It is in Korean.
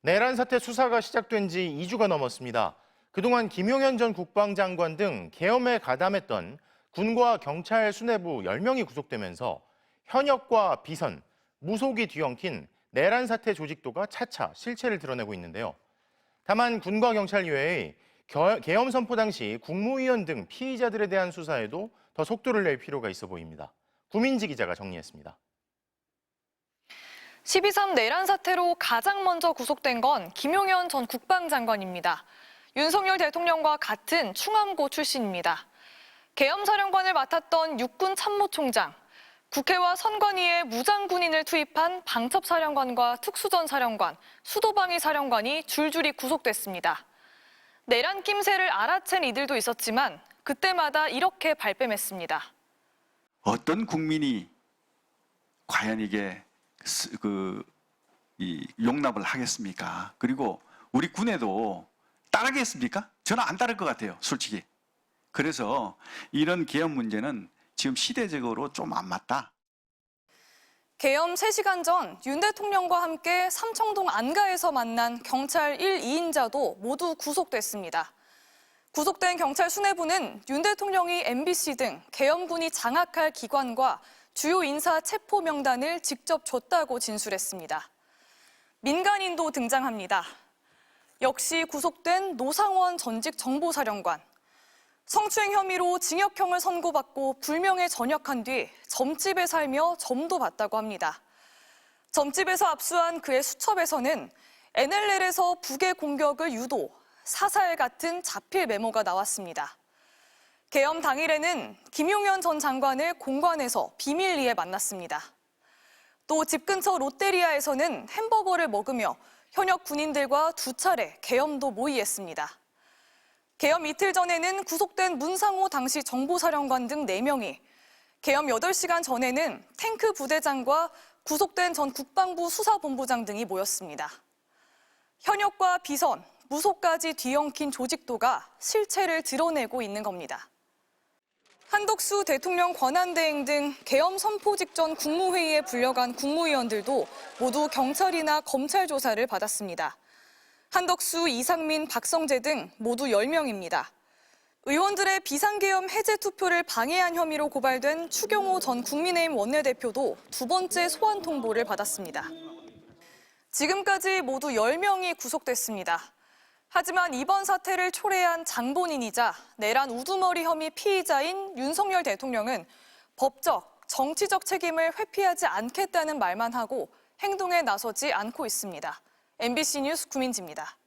내란 사태 수사가 시작된 지 2주가 넘었습니다. 그동안 김용현 전 국방장관 등 계엄에 가담했던 군과 경찰 수뇌부 10명이 구속되면서 현역과 비선, 무속이 뒤엉킨 내란 사태 조직도가 차차 실체를 드러내고 있는데요. 다만 군과 경찰 이외에 계엄 선포 당시 국무위원 등 피의자들에 대한 수사에도 더 속도를 낼 필요가 있어 보입니다. 구민지 기자가 정리했습니다. 12.3 내란 사태로 가장 먼저 구속된 건 김용현 전 국방장관입니다. 윤석열 대통령과 같은 충암고 출신입니다. 계엄사령관을 맡았던 육군 참모총장, 국회와 선관위에 무장군인을 투입한 방첩사령관과 특수전사령관, 수도방위 사령관이 줄줄이 구속됐습니다. 내란 낌새를 알아챈 이들도 있었지만 그때마다 이렇게 발뺌했습니다. 어떤 국민이 과연 이게 용납을 하겠습니까? 그리고 우리 군에도 따르겠습니까? 저는 안 따를 것 같아요, 솔직히. 그래서 이런 계엄 문제는 지금 시대적으로 좀 안 맞다. 계엄 3시간 전 윤 대통령과 함께 삼청동 안가에서 만난 경찰 1, 2인자도 모두 구속됐습니다. 구속된 경찰 수뇌부는 윤 대통령이 MBC 등 계엄군이 장악할 기관과 주요 인사 체포 명단을 직접 줬다고 진술했습니다. 민간인도 등장합니다. 역시 구속된 노상원 전직 정보사령관. 성추행 혐의로 징역형을 선고받고 불명예 전역한 뒤 점집에 살며 점도 봤다고 합니다. 점집에서 압수한 그의 수첩에서는 NLL에서 북의 공격을 유도, 사살 같은 자필 메모가 나왔습니다. 계엄 당일에는 김용현 전 장관을 공관에서 비밀리에 만났습니다. 또 집 근처 롯데리아에서는 햄버거를 먹으며 현역 군인들과 2차례 계엄도 모의했습니다. 계엄 이틀 전에는 구속된 문상호 당시 정보사령관 등 4명이, 계엄 8시간 전에는 탱크 부대장과 구속된 전 국방부 수사본부장 등이 모였습니다. 현역과 비선, 무속까지 뒤엉킨 조직도가 실체를 드러내고 있는 겁니다. 한덕수 대통령 권한대행 등 계엄 선포 직전 국무회의에 불려간 국무위원들도 모두 경찰이나 검찰 조사를 받았습니다. 한덕수, 이상민, 박성재 등 모두 10명입니다. 의원들의 비상계엄 해제 투표를 방해한 혐의로 고발된 추경호 전 국민의힘 원내대표도 2번째 소환 통보를 받았습니다. 지금까지 모두 10명이 구속됐습니다. 하지만 이번 사태를 초래한 장본인이자 내란 우두머리 혐의 피의자인 윤석열 대통령은 법적, 정치적 책임을 회피하지 않겠다는 말만 하고 행동에 나서지 않고 있습니다. MBC 뉴스 구민지입니다.